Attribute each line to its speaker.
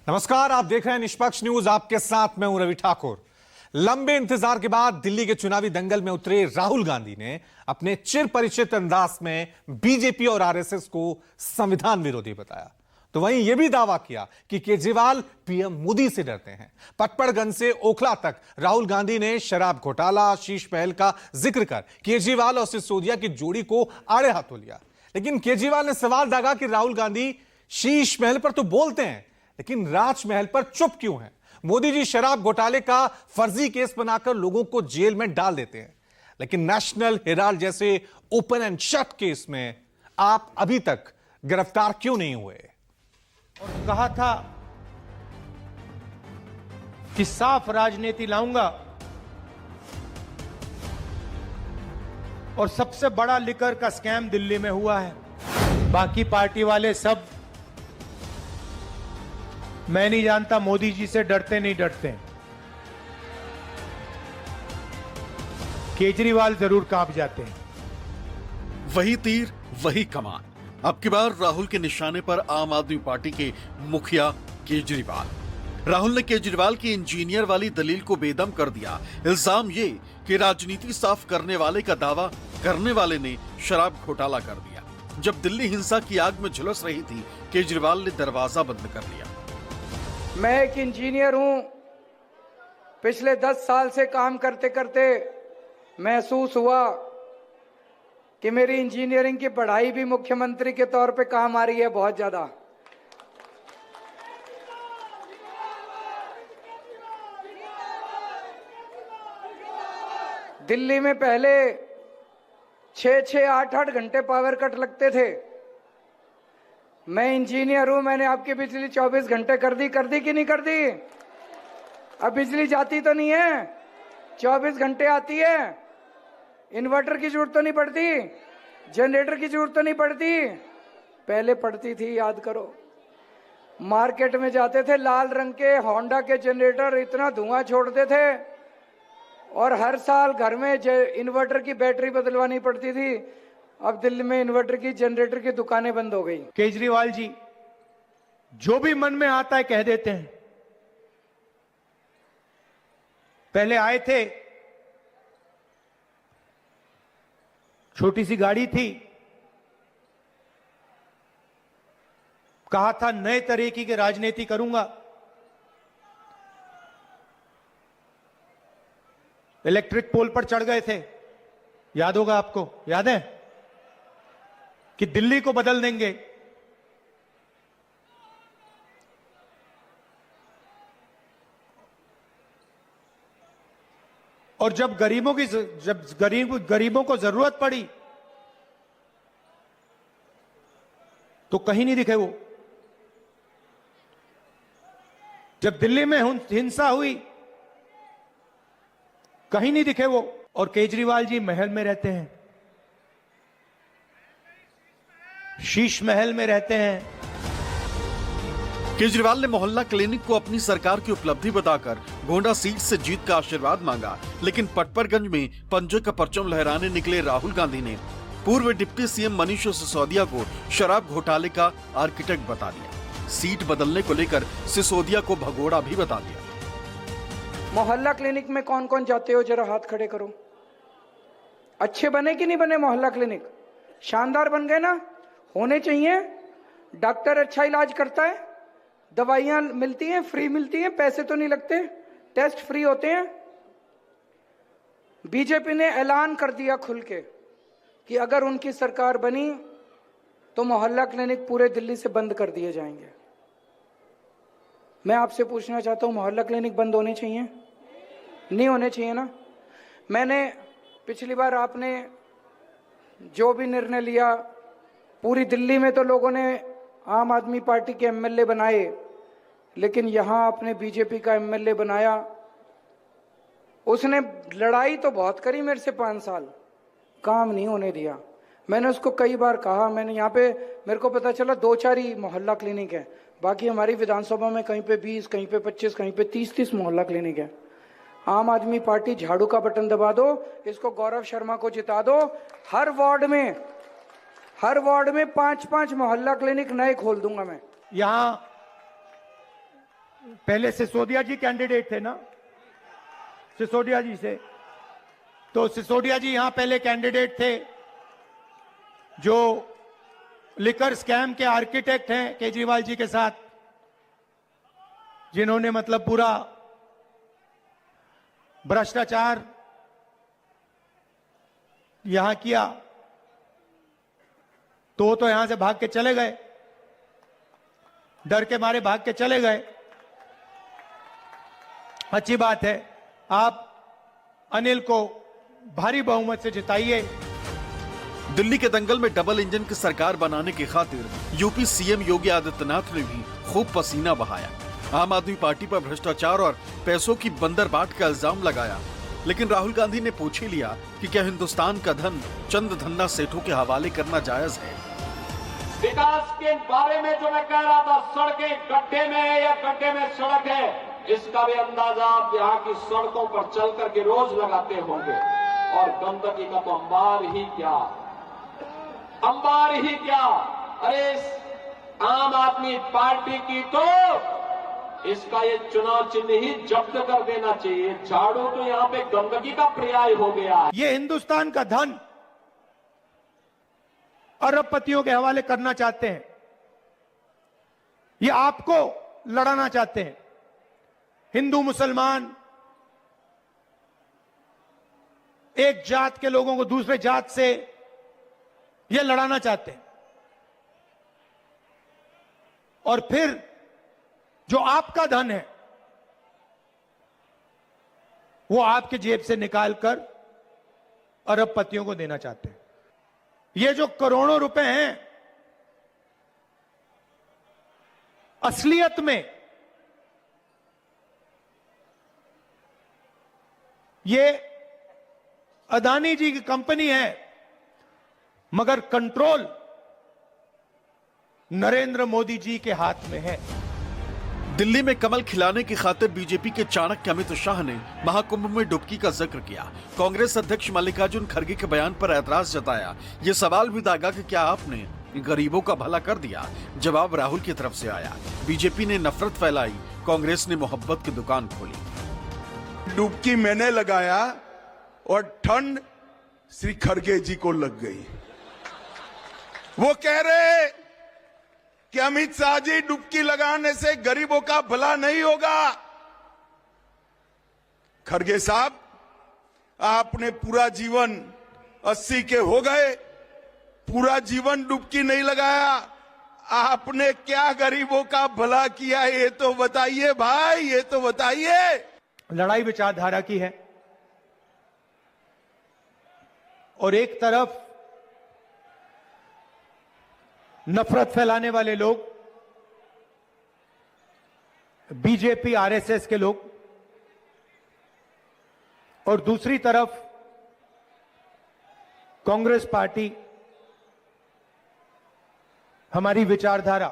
Speaker 1: नमस्कार, आप देख रहे हैं निष्पक्ष न्यूज। आपके साथ मैं हूं रवि ठाकुर। लंबे इंतजार के बाद दिल्ली के चुनावी दंगल में उतरे राहुल गांधी ने अपने चिर परिचित अंदाज में बीजेपी और आरएसएस को संविधान विरोधी बताया। तो वहीं यह भी दावा किया कि केजरीवाल पीएम मोदी से डरते हैं। पटपड़गंज से ओखला तक राहुल गांधी ने शराब घोटाला, शीश महल का जिक्र कर केजरीवाल और सिसोदिया की जोड़ी को आड़े हाथों लिया। लेकिन केजरीवाल ने सवाल दागा कि राहुल गांधी शीश महल पर तो बोलते हैं, लेकिन राजमहल पर चुप क्यों हैं? मोदी जी शराब घोटाले का फर्जी केस बनाकर लोगों को जेल में डाल देते हैं, लेकिन नेशनल हेराल्ड जैसे ओपन एंड शट केस में आप अभी तक गिरफ्तार क्यों नहीं हुए?
Speaker 2: और कहा था कि साफ राजनीति लाऊंगा और सबसे बड़ा लिकर का स्कैम दिल्ली में हुआ है। बाकी पार्टी वाले सब, मैं नहीं जानता मोदी जी से डरते नहीं डरते। केजरीवाल जरूर कांप जाते हैं।
Speaker 3: वही तीर वही कमान। अब की बार राहुल के निशाने पर आम आदमी पार्टी के मुखिया केजरीवाल। राहुल ने केजरीवाल की इंजीनियर वाली दलील को बेदम कर दिया। इल्जाम ये कि राजनीति साफ करने वाले का दावा करने वाले ने शराब घोटाला कर दिया। जब दिल्ली हिंसा की आग में झुलस रही थी, केजरीवाल ने दरवाजा बंद कर लिया।
Speaker 4: मैं एक इंजीनियर हूं। पिछले 10 साल से काम करते करते महसूस हुआ कि मेरी इंजीनियरिंग की पढ़ाई भी मुख्यमंत्री के तौर पे काम आ रही है बहुत ज्यादा। दिल्ली में पहले 6-6, 8-8 घंटे पावर कट लगते थे। मैं इंजीनियर हूं, मैंने आपकी बिजली 24 घंटे कर दी कि नहीं कर दी? अब बिजली जाती तो नहीं है, 24 घंटे आती है। इन्वर्टर की जरूरत तो नहीं पड़ती, जनरेटर की जरूरत तो नहीं पड़ती। पहले पड़ती थी, याद करो। मार्केट में जाते थे, लाल रंग के होंडा के जनरेटर इतना धुआं छोड़ते थे और हर साल घर में इन्वर्टर की बैटरी बदलवानी पड़ती थी। अब दिल्ली में इन्वर्टर की, जनरेटर की दुकानें बंद हो गई।
Speaker 2: केजरीवाल जी जो भी मन में आता है कह देते हैं। पहले आए थे, छोटी सी गाड़ी थी, कहा था नए तरीके की राजनीति करूंगा। इलेक्ट्रिक पोल पर चढ़ गए थे, याद होगा आपको, याद है कि दिल्ली को बदल देंगे। और जब गरीबों को जरूरत पड़ी तो कहीं नहीं दिखे वो। जब दिल्ली में हिंसा हुई कहीं नहीं दिखे वो। और केजरीवाल जी महल में रहते हैं, शीश महल में रहते हैं।
Speaker 3: केजरीवाल ने मोहल्ला क्लिनिक को अपनी सरकार की उपलब्धि बताकर गोंडा सीट से जीत का आशीर्वाद मांगा, लेकिन पटपड़गंज में पंजे का परचम लहराने निकले राहुल गांधी ने पूर्व डिप्टी सीएम मनीष सिसोदिया को शराब घोटाले का आर्किटेक्ट बता दिया। सीट बदलने को लेकर सिसोदिया को भगोड़ा भी बता दिया।
Speaker 4: मोहल्ला क्लिनिक में कौन कौन जाते हो, जरा हाथ खड़े करो। अच्छे बने कि नहीं बने मोहल्ला क्लिनिक? शानदार बन गए ना? होने चाहिए। डॉक्टर अच्छा इलाज करता है, दवाइयां मिलती हैं, फ्री मिलती हैं, पैसे तो नहीं लगते, टेस्ट फ्री होते हैं। बीजेपी ने ऐलान कर दिया खुल के कि अगर उनकी सरकार बनी तो मोहल्ला क्लिनिक पूरे दिल्ली से बंद कर दिए जाएंगे। मैं आपसे पूछना चाहता हूं, मोहल्ला क्लिनिक बंद होने चाहिए? नहीं होने चाहिए ना? मैंने पिछली बार आपने जो भी निर्णय लिया, पूरी दिल्ली में तो लोगों ने आम आदमी पार्टी के एमएलए बनाए, लेकिन यहां आपने बीजेपी का एमएलए बनाया। उसने लड़ाई तो बहुत करी मेरे से 5 साल, काम नहीं होने दिया। मैंने उसको कई बार कहा, मैंने यहाँ पे, मेरे को पता चला 2-4 ही मोहल्ला क्लिनिक है, बाकी हमारी विधानसभा में कहीं पे 20, कहीं पे 25, कहीं पे 30 मोहल्ला क्लिनिक है। आम आदमी पार्टी झाड़ू का बटन दबा दो, इसको गौरव शर्मा को जिता दो। हर वार्ड में 5-5 मोहल्ला क्लिनिक नए खोल दूंगा मैं।
Speaker 2: यहां पहले सिसोदिया जी कैंडिडेट थे ना, सिसोदिया जी से, तो सिसोदिया जी यहां पहले कैंडिडेट थे, जो लिकर स्कैम के आर्किटेक्ट हैं केजरीवाल जी के साथ, जिन्होंने मतलब पूरा भ्रष्टाचार यहां किया, तो यहां से भाग के चले गए, डर के मारे भाग के चले गए। अच्छी बात है, आप अनिल को भारी बहुमत से जिताइए।
Speaker 3: दिल्ली के दंगल में डबल इंजन की सरकार बनाने की खातिर यूपी सीएम योगी आदित्यनाथ ने भी खूब पसीना बहाया। आम आदमी पार्टी पर भ्रष्टाचार और पैसों की बंदरबाट का इल्जाम लगाया, लेकिन राहुल गांधी ने पूछ ही लिया कि क्या हिंदुस्तान का धन चंद धन्ना सेठों के हवाले करना जायज है।
Speaker 5: विकास के बारे में जो मैं कह रहा था, सड़कें गड्ढे में है या गड्ढे में सड़क है, इसका भी अंदाजा आप यहाँ की सड़कों पर चल करके रोज लगाते होंगे। और गंदगी का तो अंबार ही क्या, अंबार ही क्या। अरे इस आम आदमी पार्टी की तो इसका ये चुनाव चिन्ह ही जब्त कर देना चाहिए। झाड़ू तो यहाँ पे गंदगी का पर्याय हो गया।
Speaker 2: ये हिंदुस्तान का धन अरबपतियों के हवाले करना चाहते हैं, ये आपको लड़ाना चाहते हैं। हिंदू मुसलमान, एक जात के लोगों को दूसरे जात से ये लड़ाना चाहते हैं। और फिर जो आपका धन है वो आपके जेब से निकालकर अरबपतियों को देना चाहते हैं। ये जो करोड़ों रुपए हैं, असलियत में ये अदानी जी की कंपनी है, मगर कंट्रोल नरेंद्र मोदी जी के हाथ में है।
Speaker 3: दिल्ली में कमल खिलाने की खातिर बीजेपी के चाणक्य अमित शाह ने महाकुंभ में डुबकी का जिक्र किया। कांग्रेस अध्यक्ष मल्लिकार्जुन खड़गे के बयान पर ऐतराज जताया। ये सवाल भी दागा कि क्या आपने गरीबों का भला कर दिया। जवाब राहुल की तरफ से आया। बीजेपी ने नफरत फैलाई, कांग्रेस ने मोहब्बत की दुकान खोली।
Speaker 6: डुबकी मैंने लगाया और ठंड श्री खड़गे जी को लग गई। वो कह रहे कि अमित शाह जी, डुबकी लगाने से गरीबों का भला नहीं होगा। खड़गे साहब, आपने पूरा जीवन 80 के हो गए, पूरा जीवन डुबकी नहीं लगाया, आपने क्या गरीबों का भला किया, ये तो बताइए भाई, ये तो बताइए।
Speaker 2: लड़ाई विचारधारा की है, और एक तरफ नफरत फैलाने वाले लोग, बीजेपी आरएसएस के लोग, और दूसरी तरफ कांग्रेस पार्टी, हमारी विचारधारा।